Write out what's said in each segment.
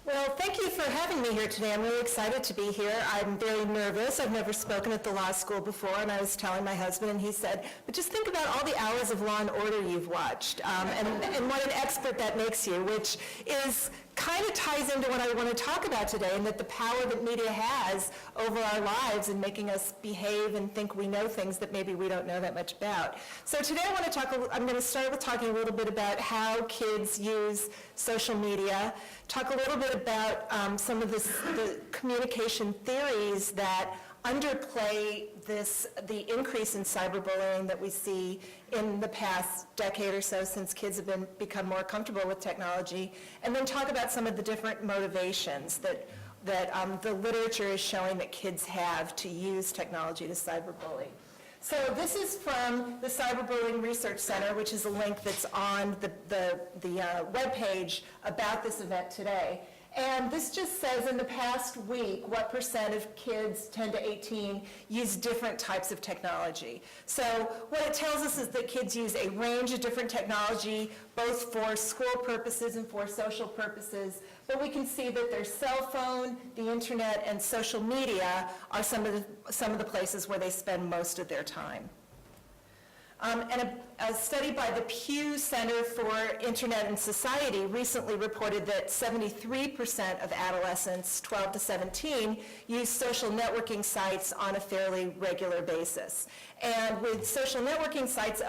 Well, thank you for having me here today. I'm really excited to be here. I'm very nervous. I've never spoken at the law school before, and I was telling my husband, and he said, but just think about all the hours of Law and Order you've watched, and what an expert that makes you, which is kind of ties into what I want to talk about today, and that the power that media has over our lives in making us behave and think we know things that maybe we don't know that much about. So today I'm going to start with talking a little bit about how kids use social media, talk a little bit about some of the communication theories that underplay the increase in cyberbullying that we see in the past decade or so since kids have become more comfortable with technology, and then talk about some of the different motivations that the literature is showing that kids have to use technology to cyberbully. So this is from the Cyberbullying Research Center, which is a link that's on the webpage about this event today. And this just says in the past week what % of kids 10 to 18 use different types of technology. So what it tells us is that kids use a range of different technology, both for school purposes and for social purposes. But we can see that their cell phone, the internet, and social media are some of the places where they spend most of their time. And a study by the Pew Center for Internet and Society recently reported that 73% of adolescents 12 to 17 use social networking sites on a fairly regular basis. And with social networking sites,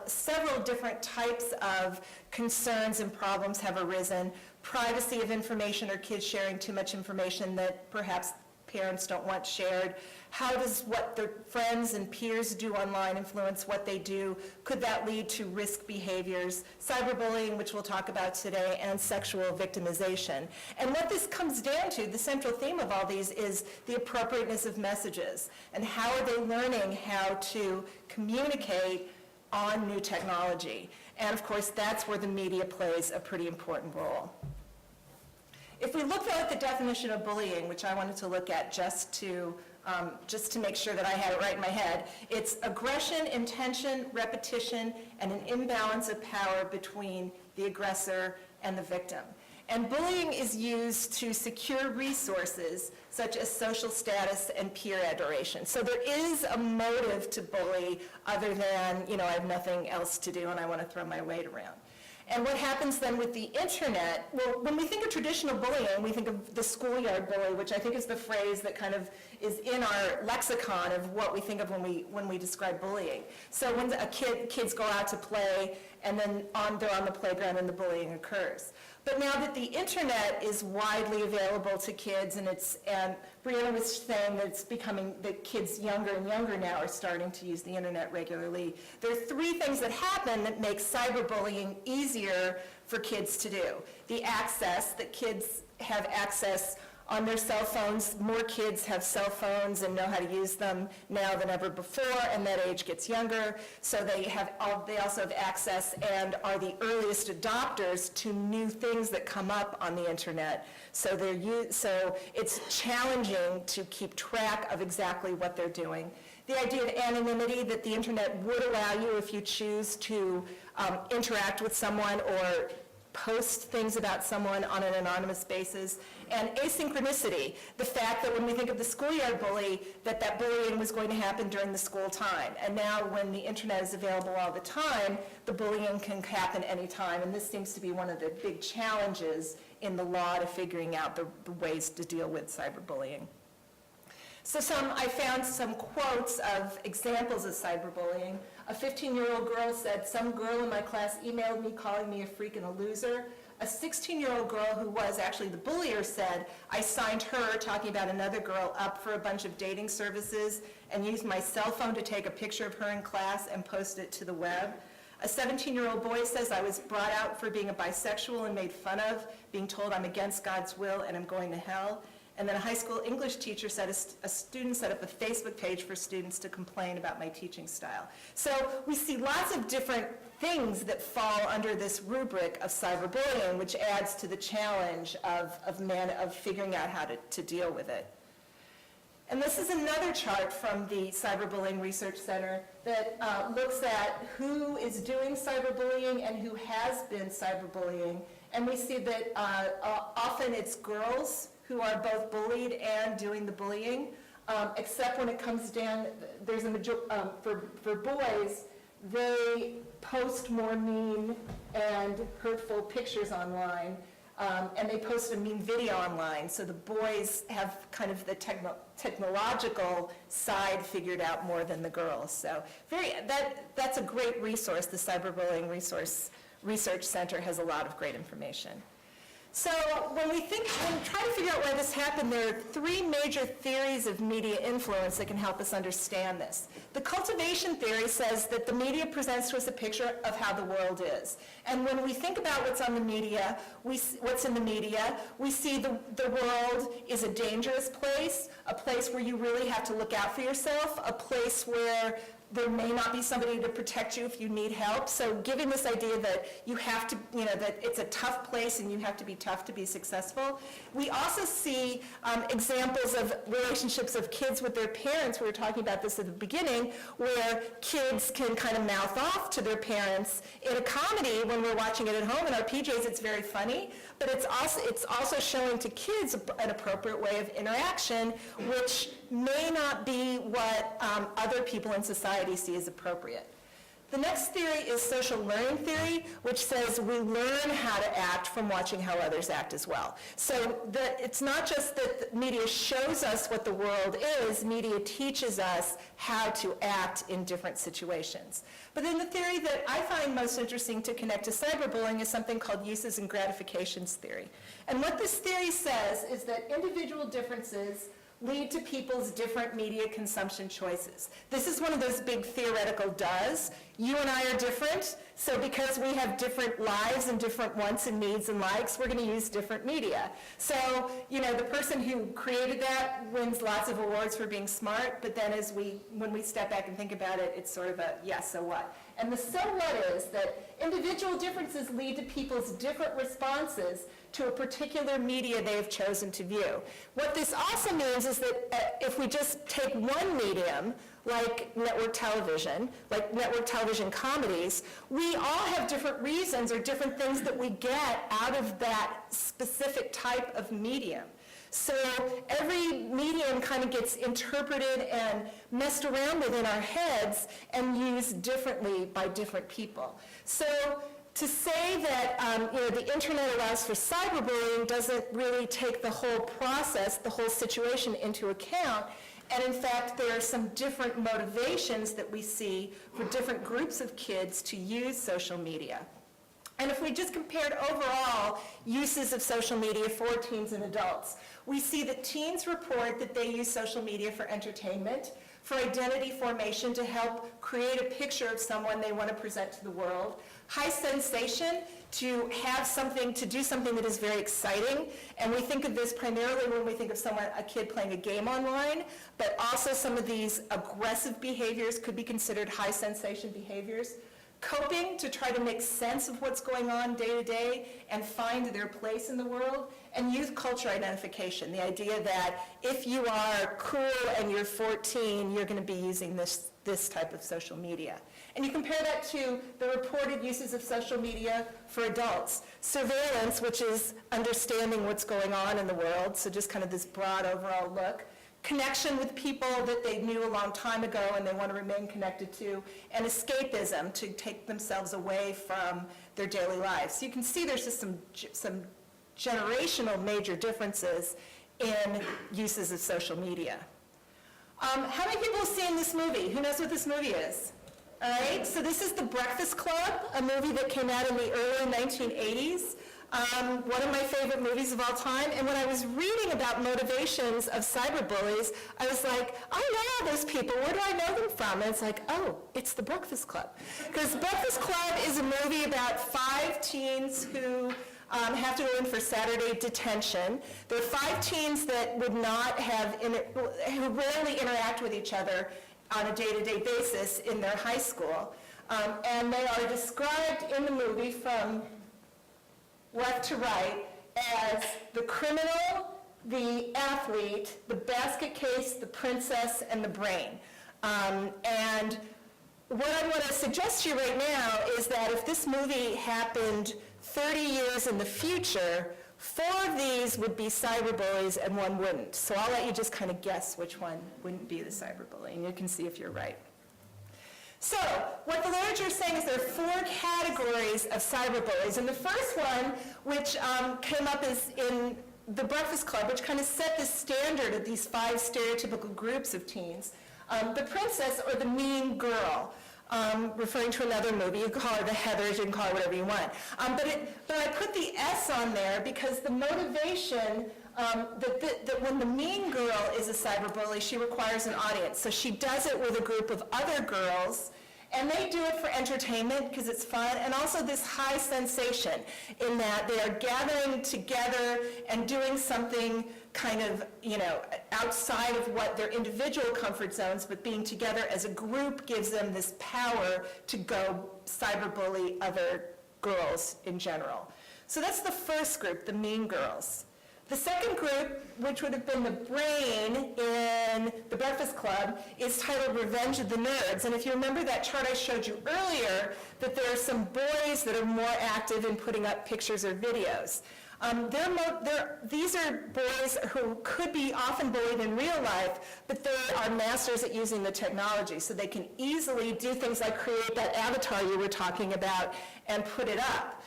several different types of concerns and problems have arisen. Privacy of information, or kids sharing too much information that perhaps parents don't want shared. How does what their friends and peers do online influence what they do? Could that lead to risk behaviors? Cyberbullying, which we'll talk about today, and sexual victimization. And what this comes down to, the central theme of all these, is the appropriateness of messages. And how are they learning how to communicate on new technology? And of course, that's where the media plays a pretty important role. If we look at the definition of bullying, which I wanted to look at just to make sure that I had it right in my head, it's aggression, intention, repetition, and an imbalance of power between the aggressor and the victim. And bullying is used to secure resources such as social status and peer adoration. So there is a motive to bully other than, I have nothing else to do and I want to throw my weight around. And what happens then with the internet, well, when we think of traditional bullying, we think of the schoolyard bully, which I think is the phrase that kind of is in our lexicon of what we think of when we describe bullying. So when kids go out to play and then they're on the playground and the bullying occurs. But now that the internet is widely available to kids, and Brianna was saying that kids younger and younger now are starting to use the internet regularly. There are three things that happen that make cyberbullying easier for kids to do. The access, that kids have access on their cell phones. More kids have cell phones and know how to use them now than ever before, and that age gets younger. So they also have access and are the earliest adopters to new things that come up on the internet. So it's challenging to keep track of exactly what they're doing. The idea of anonymity, that the internet would allow you, if you choose to interact with someone or post things about someone on an anonymous basis. And asynchronicity, the fact that when we think of the schoolyard bully, that bullying was going to happen during the school time. And now when the internet is available all the time, the bullying can happen anytime. And this seems to be one of the big challenges in the law to figuring out the ways to deal with cyberbullying. So I found some quotes of examples of cyberbullying. A 15-year-old girl said, "Some girl in my class emailed me calling me a freak and a loser." A 16-year-old girl who was actually the bullier said, "I signed her," talking about another girl, "up for a bunch of dating services and used my cell phone to take a picture of her in class and post it to the web." A 17-year-old boy says, "I was brought out for being a bisexual and made fun of, being told I'm against God's will and I'm going to hell." And then a high school English teacher said a student set up a Facebook page for students to complain about my teaching style. So we see lots of different things that fall under this rubric of cyberbullying, which adds to the challenge of figuring out how to deal with it. And this is another chart from the Cyberbullying Research Center that looks at who is doing cyberbullying and who has been cyberbullying. And we see that often it's girls who are both bullied and doing the bullying, except when it comes down, there's for boys, they post more mean and hurtful pictures online, and they post a mean video online, so the boys have kind of the technological side figured out more than the girls. So that's a great resource. The Cyberbullying Research Center has a lot of great information. So when we try to figure out why this happened, there are three major theories of media influence that can help us understand this. The cultivation theory says that the media presents to us a picture of how the world is. And when we think about what's in the media, we see the world is a dangerous place, a place where you really have to look out for yourself, a place where there may not be somebody to protect you if you need help. So giving this idea that you have to, that it's a tough place and you have to be tough to be successful. We also see examples of relationships of kids with their parents. We were talking about this at the beginning, where kids can kind of mouth off to their parents. In a comedy, when we're watching it at home in our PJs, it's very funny, but it's also showing to kids an appropriate way of interaction, which may not be what other people in society see as appropriate. The next theory is social learning theory, which says we learn how to act from watching how others act as well. So that it's not just that the media shows us what the world is, media teaches us how to act in different situations. But then the theory that I find most interesting to connect to cyberbullying is something called uses and gratifications theory. And what this theory says is that individual differences lead to people's different media consumption choices. This is one of those big theoretical does. You and I are different, so because we have different lives and different wants and needs and likes, we're going to use different media. So, the person who created that wins lots of awards for being smart, but then when we step back and think about it, it's sort of a, yeah, so what? And the so what is that individual differences lead to people's different responses to a particular media they've chosen to view. What this also means is that if we just take one medium, like network television comedies, we all have different reasons or different things that we get out of that specific type of medium. So every medium kind of gets interpreted and messed around within our heads and used differently by different people. So to say that the internet allows for cyberbullying doesn't really take the whole process, the whole situation into account. And in fact, there are some different motivations that we see for different groups of kids to use social media. And if we just compared overall uses of social media for teens and adults, we see that teens report that they use social media for entertainment, for identity formation to help create a picture of someone they want to present to the world, high sensation to have something, to do something that is very exciting. And we think of this primarily when we think of a kid playing a game online, but also some of these aggressive behaviors could be considered high sensation behaviors. Coping to try to make sense of what's going on day to day and find their place in the world, and youth culture identification, the idea that if you are cool and you're 14, you're going to be using this type of social media. And you compare that to the reported uses of social media for adults. Surveillance, which is understanding what's going on in the world, so just kind of this broad overall look. Connection with people that they knew a long time ago and they want to remain connected to, and escapism to take themselves away from their daily lives. So you can see there's just some generational major differences in uses of social media. How many people have seen this movie? Who knows what this movie is? All right, so this is The Breakfast Club, a movie that came out in the early 1980s. One of my favorite movies of all time. And when I was reading about motivations of cyberbullies, I was like, I know all those people. Where do I know them from? And it's like, oh, it's The Breakfast Club. Because Breakfast Club is a movie about 5 teens who have to go in for Saturday detention. There are 5 teens that would not have, who rarely interact with each other on a day-to-day basis in their high school. And they are described in the movie from left to right as the criminal, the athlete, the basket case, the princess, and the brain. And what I want to suggest to you right now is that if this movie happened 30 years in the future, 4 of these would be cyberbullies and 1 wouldn't. So I'll let you just kind of guess which one wouldn't be the cyberbully, and you can see if you're right. So what the literature is saying is there are 4 categories of cyberbullies. And the first one, which came up, is in the Breakfast Club, which kind of set the standard of these 5 stereotypical groups of teens. The princess or the mean girl, referring to another movie. You can call her the Heathers, you can call her whatever you want. But I put the S on there because the motivation that when the mean girl is a cyberbully, she requires an audience. So she does it with a group of other girls, and they do it for entertainment because it's fun, and also this high sensation in that they are gathering together and doing something kind of, outside of what their individual comfort zones, but being together as a group gives them this power to go cyberbully other girls in general. So that's the first group, the mean girls. The second group, which would have been the brain in the Breakfast Club, is titled Revenge of the Nerds. And if you remember that chart I showed you earlier, that there are some boys that are more active in putting up pictures or videos. These are boys who could be often bullied in real life, but they are masters at using the technology, so they can easily do things like create that avatar you were talking about and put it up.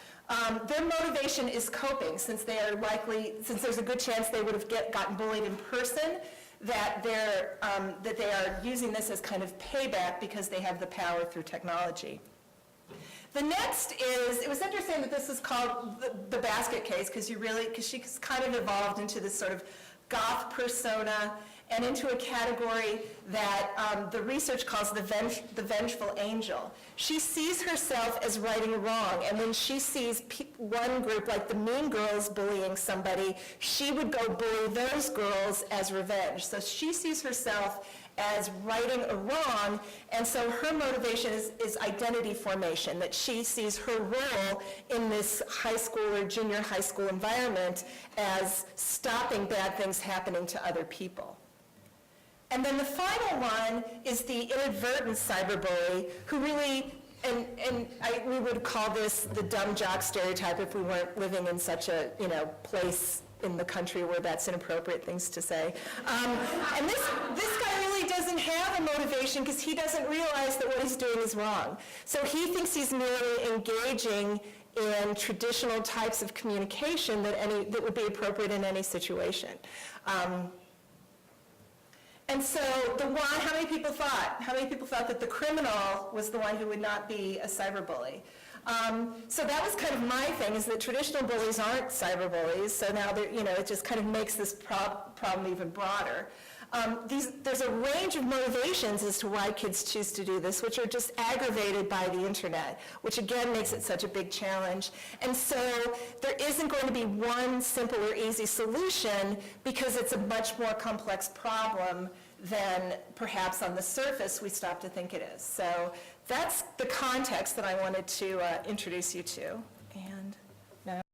Their motivation is coping, since there's a good chance they would have gotten bullied in person, that they are using this as kind of payback because they have the power through technology. The next is, it was interesting that this is called the basket case, because she's kind of evolved into this sort of goth persona and into a category that the research calls the vengeful angel. She sees herself as righting a wrong, and when she sees one group, like the mean girls bullying somebody, she would go bully those girls as revenge. So she sees herself as righting a wrong, and so her motivation is identity formation, that she sees her role in this high school or junior high school environment as stopping bad things happening to other people. And then the final one is the inadvertent cyberbully, who really, we would call this the dumb jock stereotype if we weren't living in such a place in the country where that's inappropriate things to say. And this guy really doesn't have a motivation because he doesn't realize that what he's doing is wrong. So he thinks he's merely engaging in traditional types of communication that would be appropriate in any situation. And so how many people thought that the criminal was the one who would not be a cyberbully? So that was kind of my thing, is that traditional bullies aren't cyberbullies, so now it just kind of makes this problem even broader. There's a range of motivations as to why kids choose to do this, which are just aggravated by the internet, which again makes it such a big challenge. And so there isn't going to be one simple or easy solution, because it's a much more complex problem than perhaps on the surface we stop to think it is. So that's the context that I wanted to introduce you to.